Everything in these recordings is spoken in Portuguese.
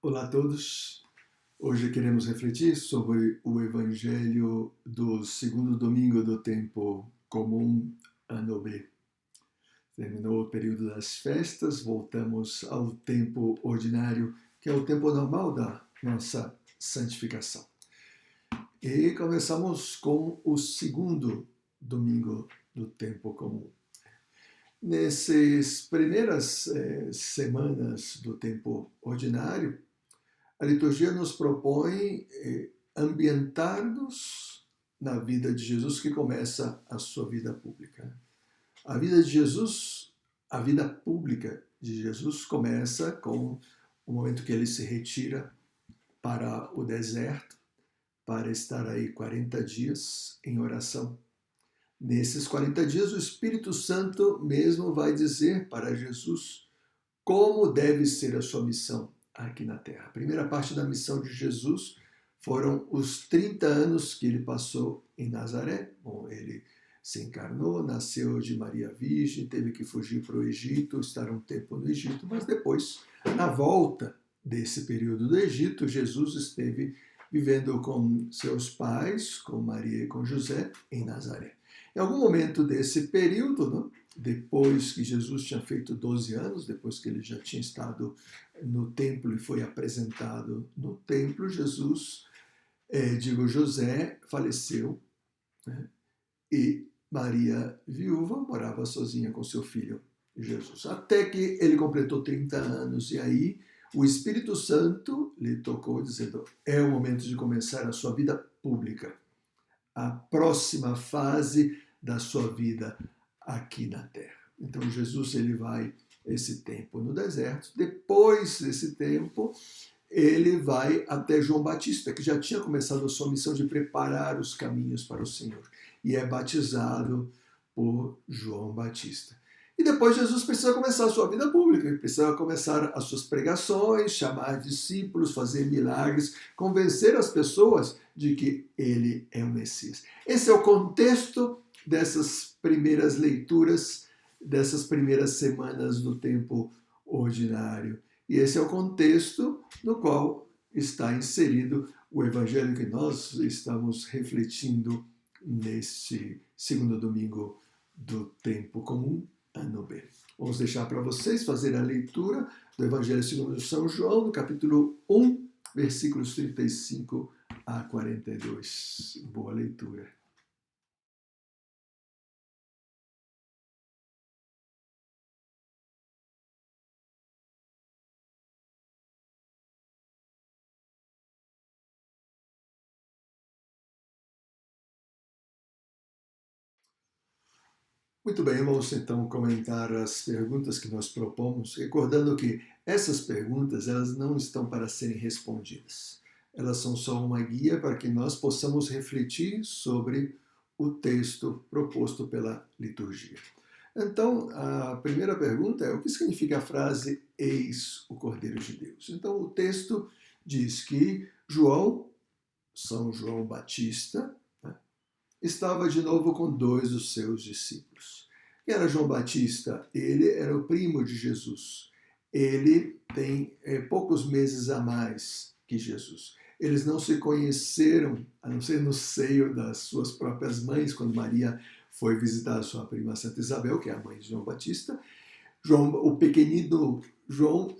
Olá a todos. Hoje queremos refletir sobre o Evangelho do segundo domingo do tempo comum, ano B. Terminou o período das festas, voltamos ao tempo ordinário, que é o tempo normal da nossa santificação. E começamos com o segundo domingo do tempo comum. Nessas primeiras semanas do tempo ordinário, a liturgia nos propõe ambientar-nos na vida de Jesus, que começa a sua vida pública. A vida de Jesus, a vida pública de Jesus começa com o momento que ele se retira para o deserto, para estar aí 40 dias em oração. Nesses 40 dias, o Espírito Santo mesmo vai dizer para Jesus como deve ser a sua missão aqui na Terra. A primeira parte da missão de Jesus foram os 30 anos que ele passou em Nazaré. Bom, ele se encarnou, nasceu de Maria Virgem, teve que fugir para o Egito, estar um tempo no Egito, mas depois, na volta desse período do Egito, Jesus esteve vivendo com seus pais, com Maria e com José, em Nazaré. Em algum momento desse período, depois que Jesus tinha feito 12 anos, depois que ele já tinha estado no templo e foi apresentado no templo, José faleceu, né? E Maria, viúva, morava sozinha com seu filho Jesus. Até que ele completou 30 anos e aí o Espírito Santo lhe tocou dizendo: é o momento de começar a sua vida pública, a próxima fase da sua vida aqui na Terra. Então Jesus ele vai esse tempo no deserto. Depois desse tempo, ele vai até João Batista, que já tinha começado a sua missão de preparar os caminhos para o Senhor, e é batizado por João Batista. E depois Jesus precisa começar a sua vida pública, ele precisa começar as suas pregações, chamar discípulos, fazer milagres, convencer as pessoas de que ele é o Messias. Esse é o contexto dessas primeiras leituras, dessas primeiras semanas do tempo ordinário. E esse é o contexto no qual está inserido o evangelho que nós estamos refletindo neste segundo domingo do tempo comum, ano B. Vamos deixar para vocês fazer a leitura do Evangelho segundo São João, no capítulo 1, versículos 35 a 42. Boa leitura. Muito bem, vamos então comentar as perguntas que nós propomos, recordando que essas perguntas elas não estão para serem respondidas. Elas são só uma guia para que nós possamos refletir sobre o texto proposto pela liturgia. Então, a primeira pergunta é: o que significa a frase "Eis o Cordeiro de Deus"? Então, o texto diz que São João Batista, estava de novo com dois dos seus discípulos. Quem era João Batista? Ele era o primo de Jesus. Ele tem poucos meses a mais que Jesus. Eles não se conheceram, a não ser no seio das suas próprias mães, quando Maria foi visitar a sua prima Santa Isabel, que é a mãe de João Batista. O pequenino João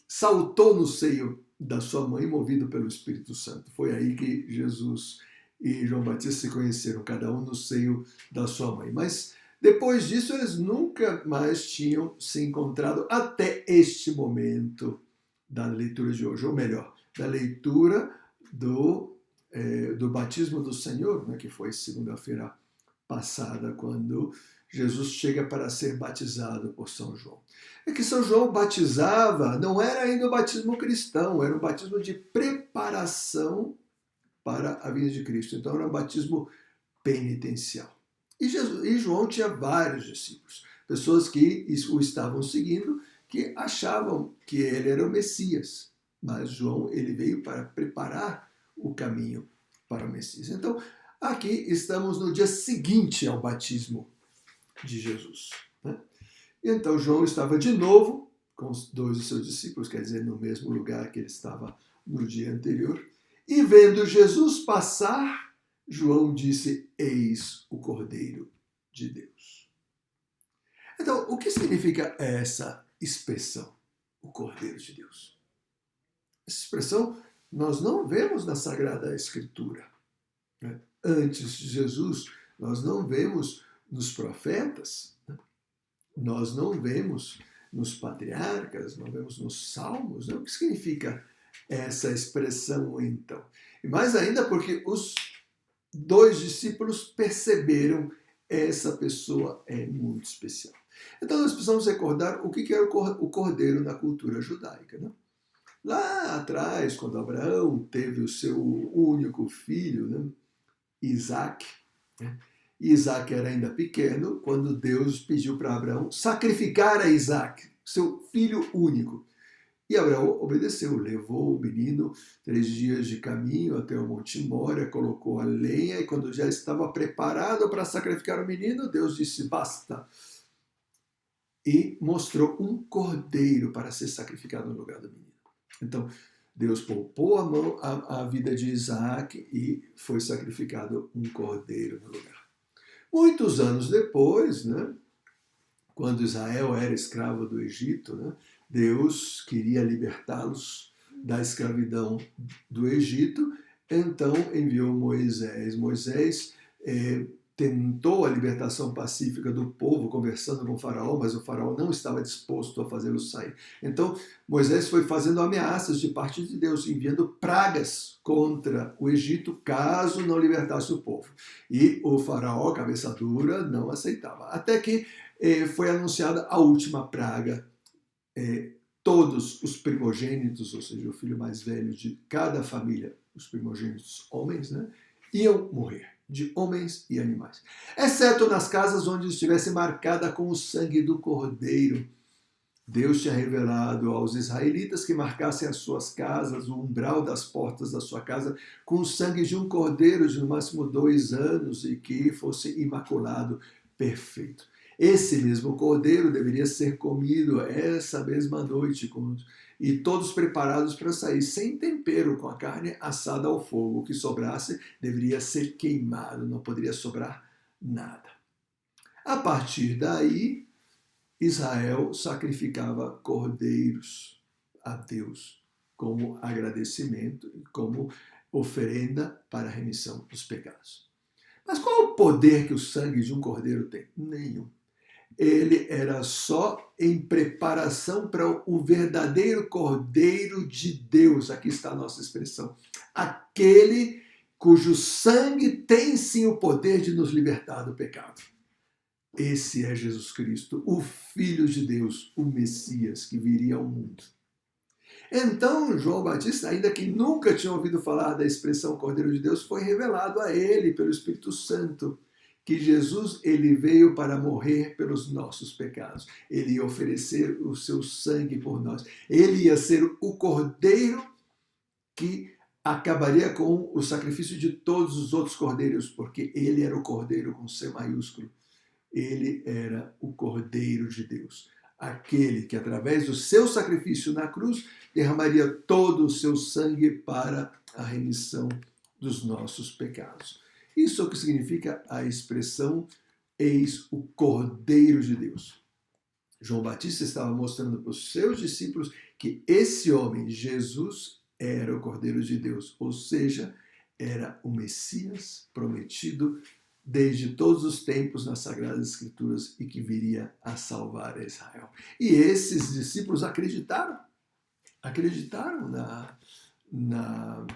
saltou no seio da sua mãe, movido pelo Espírito Santo. Foi aí que Jesus e João Batista se conheceram, cada um no seio da sua mãe. Mas depois disso, eles nunca mais tinham se encontrado até este momento da leitura de hoje, ou melhor, da leitura do batismo do Senhor, né, que foi segunda-feira passada, quando Jesus chega para ser batizado por São João. É que São João batizava, não era ainda o batismo cristão, era um batismo de preparação para a vinda de Cristo. Então era um batismo penitencial. E João tinha vários discípulos, pessoas que o estavam seguindo, que achavam que ele era o Messias. Mas João ele veio para preparar o caminho para o Messias. Então, aqui estamos no dia seguinte ao batismo de Jesus, né? Então João estava de novo com os dois de seus discípulos, quer dizer, no mesmo lugar que ele estava no dia anterior. E vendo Jesus passar, João disse: Eis o Cordeiro de Deus. Então, o que significa essa expressão, o Cordeiro de Deus? Essa expressão nós não vemos na Sagrada Escritura. Né? Antes de Jesus, nós não vemos nos profetas, né? Nós não vemos nos patriarcas, não vemos nos salmos. Né? O que significa essa expressão, então? E mais ainda porque os dois discípulos perceberam essa pessoa é muito especial. Então nós precisamos recordar o que era o cordeiro na cultura judaica. Né? Lá atrás, quando Abraão teve o seu único filho, né? Isaac, né? Isaac era ainda pequeno quando Deus pediu para Abraão sacrificar a Isaac, seu filho único. E Abraão obedeceu, levou o menino 3 dias de caminho até o Monte Mória, colocou a lenha e quando já estava preparado para sacrificar o menino, Deus disse, basta. E mostrou um cordeiro para ser sacrificado no lugar do menino. Então, Deus poupou a vida de Isaac e foi sacrificado um cordeiro no lugar. Muitos anos depois, né, quando Israel era escravo do Egito, né, Deus queria libertá-los da escravidão do Egito, então enviou Moisés. Moisés tentou a libertação pacífica do povo, conversando com o faraó, mas o faraó não estava disposto a fazê-los sair. Então, Moisés foi fazendo ameaças de parte de Deus, enviando pragas contra o Egito, caso não libertasse o povo. E o faraó, cabeça dura, não aceitava. Até que foi anunciada a última praga. Todos os primogênitos, ou seja, o filho mais velho de cada família, os primogênitos homens, né, iam morrer, de homens e animais, exceto nas casas onde estivesse marcada com o sangue do cordeiro. Deus tinha revelado aos israelitas que marcassem as suas casas, o umbral das portas da sua casa, com o sangue de um cordeiro de no máximo 2 anos e que fosse imaculado, perfeito. Esse mesmo cordeiro deveria ser comido essa mesma noite, e todos preparados para sair sem tempero, com a carne assada ao fogo. O que sobrasse deveria ser queimado, não poderia sobrar nada. A partir daí, Israel sacrificava cordeiros a Deus como agradecimento e como oferenda para a remissão dos pecados. Mas qual é o poder que o sangue de um cordeiro tem? Nenhum. Ele era só em preparação para o verdadeiro Cordeiro de Deus. Aqui está a nossa expressão. Aquele cujo sangue tem sim o poder de nos libertar do pecado. Esse é Jesus Cristo, o Filho de Deus, o Messias que viria ao mundo. Então, João Batista, ainda que nunca tinha ouvido falar da expressão Cordeiro de Deus, foi revelado a ele pelo Espírito Santo que Jesus ele veio para morrer pelos nossos pecados. Ele ia oferecer o seu sangue por nós. Ele ia ser o cordeiro que acabaria com o sacrifício de todos os outros cordeiros, porque ele era o cordeiro com C maiúsculo. Ele era o Cordeiro de Deus. Aquele que, através do seu sacrifício na cruz, derramaria todo o seu sangue para a remissão dos nossos pecados. Isso é o que significa a expressão eis o Cordeiro de Deus. João Batista estava mostrando para os seus discípulos que esse homem, Jesus, era o Cordeiro de Deus, ou seja, era o Messias prometido desde todos os tempos nas Sagradas Escrituras e que viria a salvar Israel. E esses discípulos acreditaram na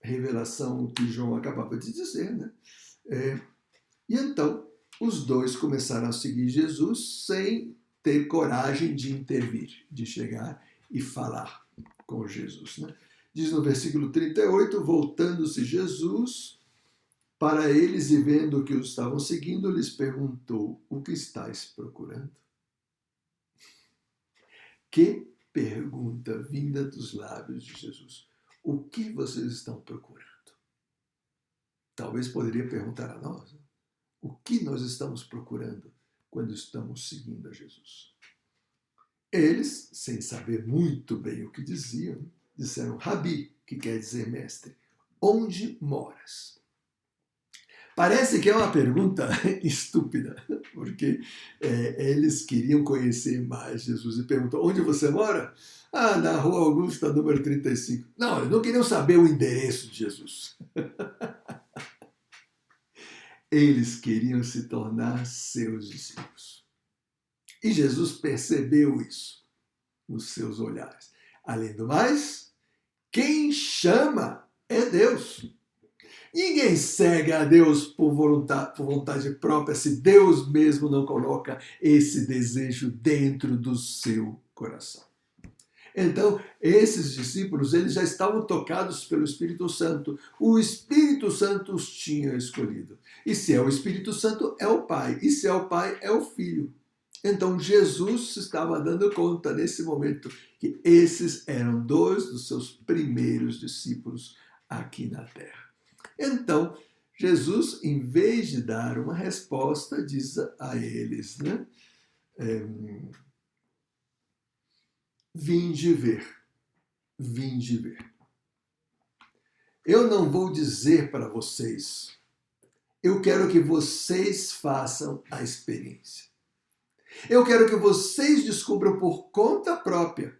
revelação que João acabava de dizer, né? E então, os dois começaram a seguir Jesus sem ter coragem de intervir, de chegar e falar com Jesus, né? Diz no versículo 38, voltando-se Jesus para eles e vendo que os estavam seguindo, lhes perguntou, o que estáis procurando? Que pergunta vinda dos lábios de Jesus. O que vocês estão procurando? Talvez poderia perguntar a nós, né? O que nós estamos procurando quando estamos seguindo a Jesus? Eles, sem saber muito bem o que diziam, disseram: Rabi, que quer dizer mestre, onde moras? Parece que é uma pergunta estúpida, porque eles queriam conhecer mais Jesus e perguntou: onde você mora? Ah, na Rua Augusta, número 35. Não, eles não queriam saber o endereço de Jesus. Eles queriam se tornar seus discípulos. E Jesus percebeu isso nos seus olhares. Além do mais, quem chama é Deus. Ninguém segue a Deus por vontade própria se Deus mesmo não coloca esse desejo dentro do seu coração. Então, esses discípulos, eles já estavam tocados pelo Espírito Santo. O Espírito Santo os tinha escolhido. E se é o Espírito Santo, é o Pai. E se é o Pai, é o Filho. Então, Jesus estava dando conta, nesse momento, que esses eram dois dos seus primeiros discípulos aqui na Terra. Então, Jesus, em vez de dar uma resposta, diz a eles, né? Vinde ver, vinde ver. Eu não vou dizer para vocês, eu quero que vocês façam a experiência. Eu quero que vocês descubram por conta própria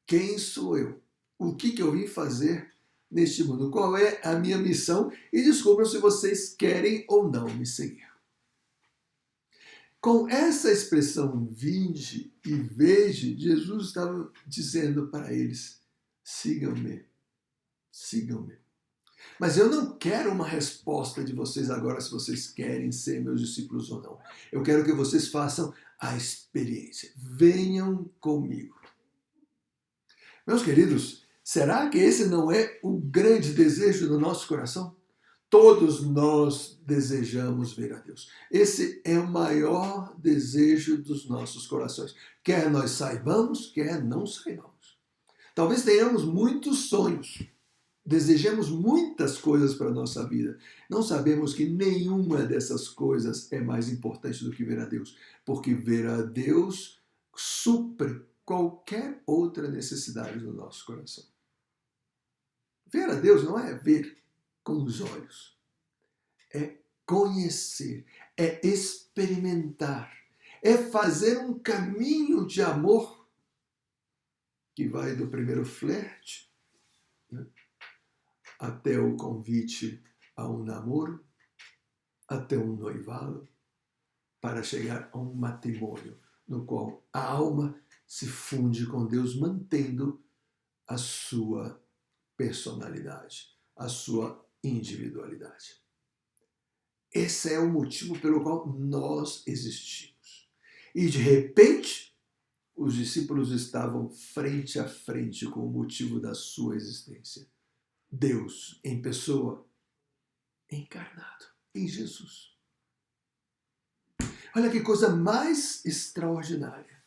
quem sou eu, o que eu vim fazer neste mundo, qual é a minha missão e descubram se vocês querem ou não me seguir. Com essa expressão vinde e veja, Jesus estava dizendo para eles: sigam-me, sigam-me. Mas eu não quero uma resposta de vocês agora se vocês querem ser meus discípulos ou não. Eu quero que vocês façam a experiência. Venham comigo. Meus queridos, será que esse não é o grande desejo do nosso coração? Todos nós desejamos ver a Deus. Esse é o maior desejo dos nossos corações. Quer nós saibamos, quer não saibamos. Talvez tenhamos muitos sonhos. Desejamos muitas coisas para a nossa vida. Não sabemos que nenhuma dessas coisas é mais importante do que ver a Deus. Porque ver a Deus supre qualquer outra necessidade do nosso coração. Ver a Deus não é ver com os olhos. É conhecer, é experimentar, é fazer um caminho de amor que vai do primeiro flerte, né, até o convite a um namoro, até um noivado, para chegar a um matrimônio, no qual a alma se funde com Deus, mantendo a sua personalidade, a sua individualidade. Esse é o motivo pelo qual nós existimos. E de repente, os discípulos estavam frente a frente com o motivo da sua existência. Deus em pessoa, encarnado em Jesus. Olha que coisa mais extraordinária.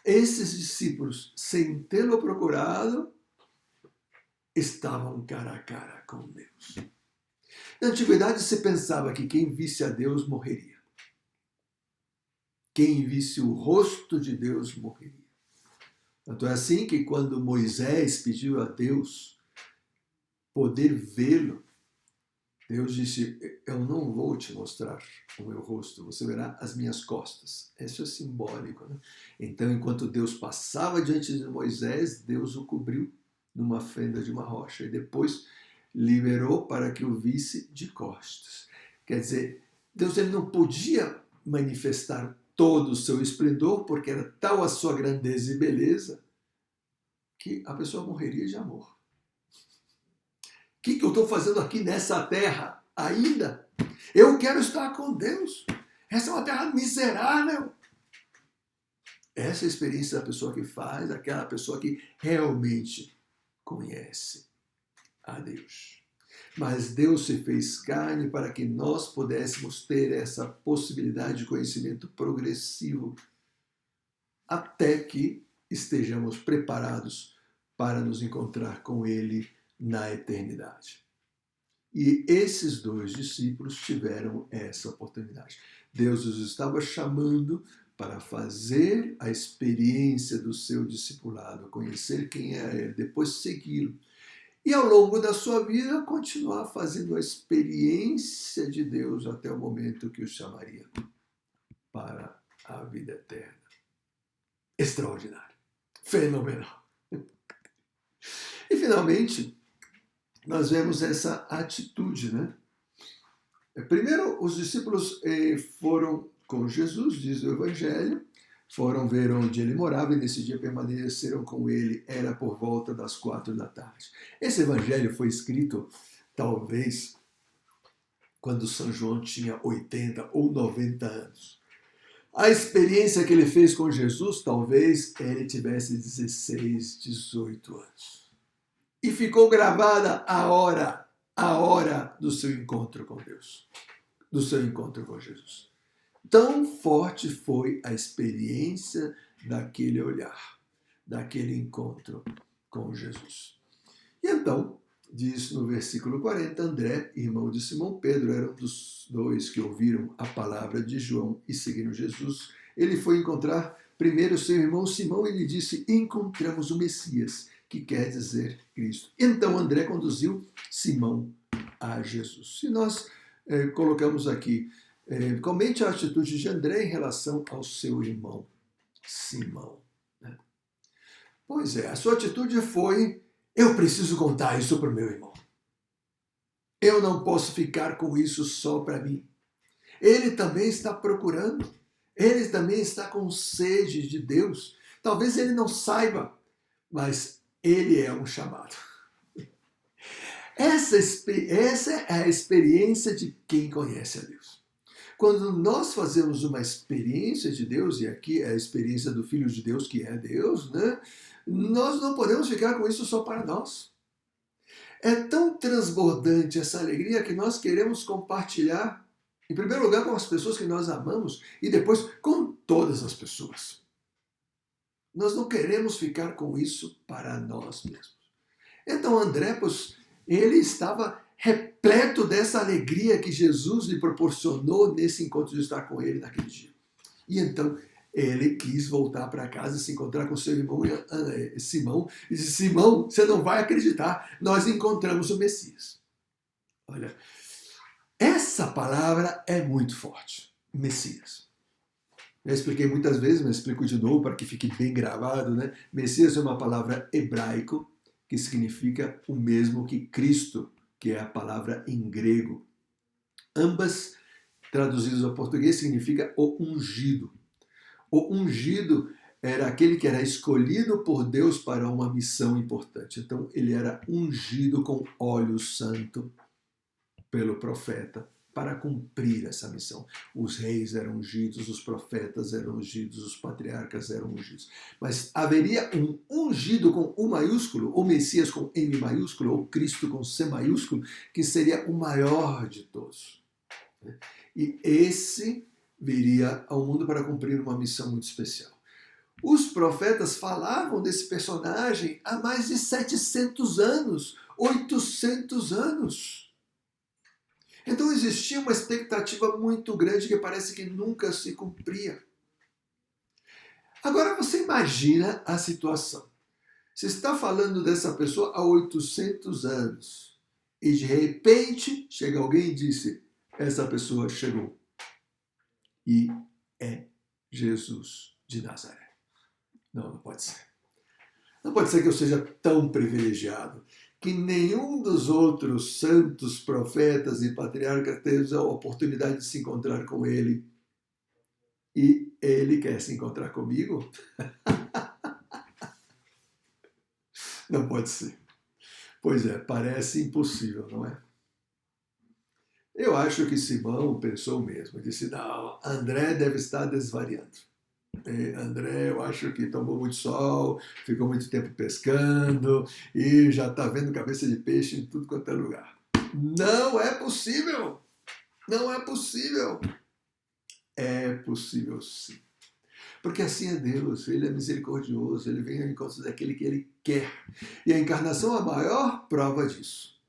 Esses discípulos, sem tê-lo procurado, estavam cara a cara com Deus. Na antiguidade se pensava que quem visse a Deus morreria. Quem visse o rosto de Deus morreria. Tanto é assim que quando Moisés pediu a Deus poder vê-lo, Deus disse: eu não vou te mostrar o meu rosto, você verá as minhas costas. Isso é simbólico, né? Então, enquanto Deus passava diante de Moisés, Deus o cobriu numa fenda de uma rocha e depois liberou para que o visse de costas. Quer dizer, Deus ele não podia manifestar todo o seu esplendor, porque era tal a sua grandeza e beleza, que a pessoa morreria de amor. O que eu estou fazendo aqui nessa terra ainda? Eu quero estar com Deus. Essa é uma terra miserável. Essa é a experiência da pessoa que faz, aquela pessoa que realmente conhece a Deus. Mas Deus se fez carne para que nós pudéssemos ter essa possibilidade de conhecimento progressivo até que estejamos preparados para nos encontrar com Ele na eternidade. E esses dois discípulos tiveram essa oportunidade. Deus os estava chamando para fazer a experiência do seu discipulado, conhecer quem é ele, depois segui-lo. E ao longo da sua vida, continuar fazendo a experiência de Deus até o momento que o chamaria para a vida eterna. Extraordinário. Fenomenal. E, finalmente, nós vemos essa atitude, né? Primeiro, os discípulos foram com Jesus, diz o Evangelho, foram ver onde ele morava e nesse dia permaneceram com ele, era por volta das 4 da tarde. Esse Evangelho foi escrito, talvez, quando São João tinha 80 ou 90 anos. A experiência que ele fez com Jesus, talvez ele tivesse 16, 18 anos. E ficou gravada a hora do seu encontro com Deus, do seu encontro com Jesus. Tão forte foi a experiência daquele olhar, daquele encontro com Jesus. E então, diz no versículo 40, André, irmão de Simão Pedro, era um dos dois que ouviram a palavra de João e seguiram Jesus. Ele foi encontrar primeiro seu irmão Simão e lhe disse: encontramos o Messias, que quer dizer Cristo. Então André conduziu Simão a Jesus. E nós colocamos aqui, comente a atitude de André em relação ao seu irmão Simão. Né? Pois é, a sua atitude foi: eu preciso contar isso para o meu irmão. Eu não posso ficar com isso só para mim. Ele também está procurando, ele também está com sede de Deus. Talvez ele não saiba, mas ele é um chamado. Essa é a experiência de quem conhece a Deus. Quando nós fazemos uma experiência de Deus, e aqui é a experiência do Filho de Deus, que é Deus, né? Nós não podemos ficar com isso só para nós. É tão transbordante essa alegria que nós queremos compartilhar, em primeiro lugar, com as pessoas que nós amamos e depois com todas as pessoas. Nós não queremos ficar com isso para nós mesmos. Então André, pois, ele estava repleto dessa alegria que Jesus lhe proporcionou nesse encontro de estar com ele naquele dia. E então ele quis voltar para casa e se encontrar com seu irmão Simão. E disse: Simão, você não vai acreditar, nós encontramos o Messias. Olha, essa palavra é muito forte, Messias. Já expliquei muitas vezes, mas explico de novo para que fique bem gravado, né? Messias é uma palavra hebraico que significa o mesmo que Cristo, que é a palavra em grego. Ambas, traduzidas ao português, significa o ungido. O ungido era aquele que era escolhido por Deus para uma missão importante. Então, ele era ungido com óleo santo pelo profeta para cumprir essa missão. Os reis eram ungidos, os profetas eram ungidos, os patriarcas eram ungidos. Mas haveria um ungido com U maiúsculo, ou Messias com M maiúsculo, ou Cristo com C maiúsculo, que seria o maior de todos. E esse viria ao mundo para cumprir uma missão muito especial. Os profetas falavam desse personagem há mais de 700 anos, 800 anos. Então existia uma expectativa muito grande que parece que nunca se cumpria. Agora você imagina a situação. Você está falando dessa pessoa há 800 anos e de repente chega alguém e disse: essa pessoa chegou. E é Jesus de Nazaré. Não pode ser. Não pode ser que eu seja tão privilegiado que nenhum dos outros santos, profetas e patriarcas teve a oportunidade de se encontrar com ele. E ele quer se encontrar comigo? Não pode ser. Pois é, parece impossível, não é? Eu acho que Simão pensou mesmo. Disse: não, André deve estar desvariando. André, eu acho que tomou muito sol, ficou muito tempo pescando e já está vendo cabeça de peixe em tudo quanto é lugar. Não é possível! Não é possível! É possível sim. Porque assim é Deus, Ele é misericordioso, Ele vem ao encontro daquele que Ele quer. E a encarnação é a maior prova disso.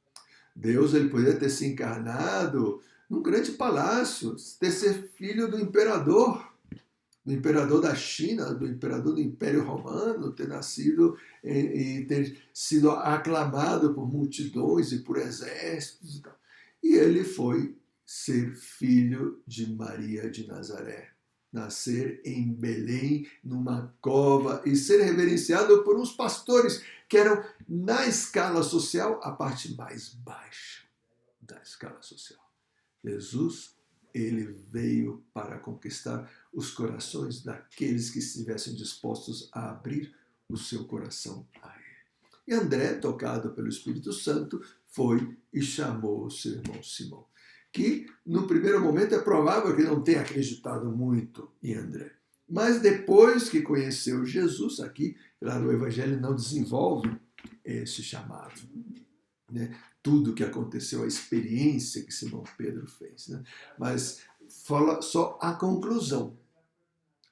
Deus, Ele poderia ter se encarnado num grande palácio, ter sido filho do imperador do imperador da China, do imperador do Império Romano, ter nascido e ter sido aclamado por multidões e por exércitos e tal. E ele foi ser filho de Maria de Nazaré, nascer em Belém, numa cova, e ser reverenciado por uns pastores que eram, na escala social, a parte mais baixa da escala social. Jesus, ele veio para conquistar os corações daqueles que estivessem dispostos a abrir o seu coração a ele. E André, tocado pelo Espírito Santo, foi e chamou o seu irmão Simão, que no primeiro momento é provável que não tenha acreditado muito em André. Mas depois que conheceu Jesus, aqui, claro, o Evangelho não desenvolve esse chamado, né? Tudo que aconteceu, a experiência que Simão Pedro fez, né? Mas fala só a conclusão.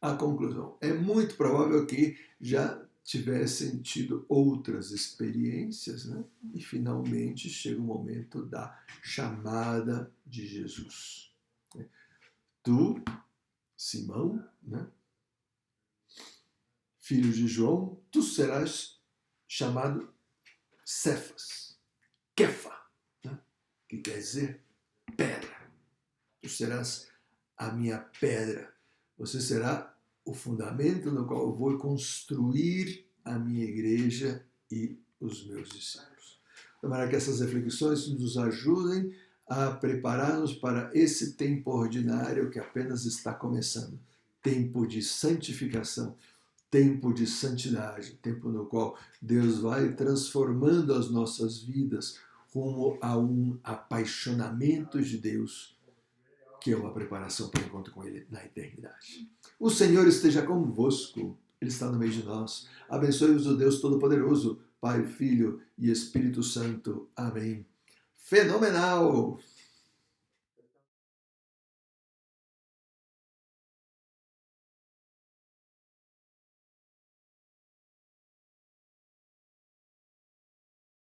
A conclusão. É muito provável que já tivessem tido outras experiências, né? E finalmente chega o momento da chamada de Jesus. Tu, Simão, né? Filho de João, tu serás chamado Cefas, Kefa, né? Que quer dizer pedra. Tu serás a minha pedra. Você será o fundamento no qual eu vou construir a minha igreja e os meus discípulos. De maneira que essas reflexões nos ajudem a preparar-nos para esse tempo ordinário que apenas está começando. Tempo de santificação, tempo de santidade, tempo no qual Deus vai transformando as nossas vidas rumo a um apaixonamento de Deus, que é uma preparação para o encontro com Ele na eternidade. O Senhor esteja convosco, Ele está no meio de nós. Abençoe-vos o Deus Todo-Poderoso, Pai, Filho e Espírito Santo. Amém. Fenomenal!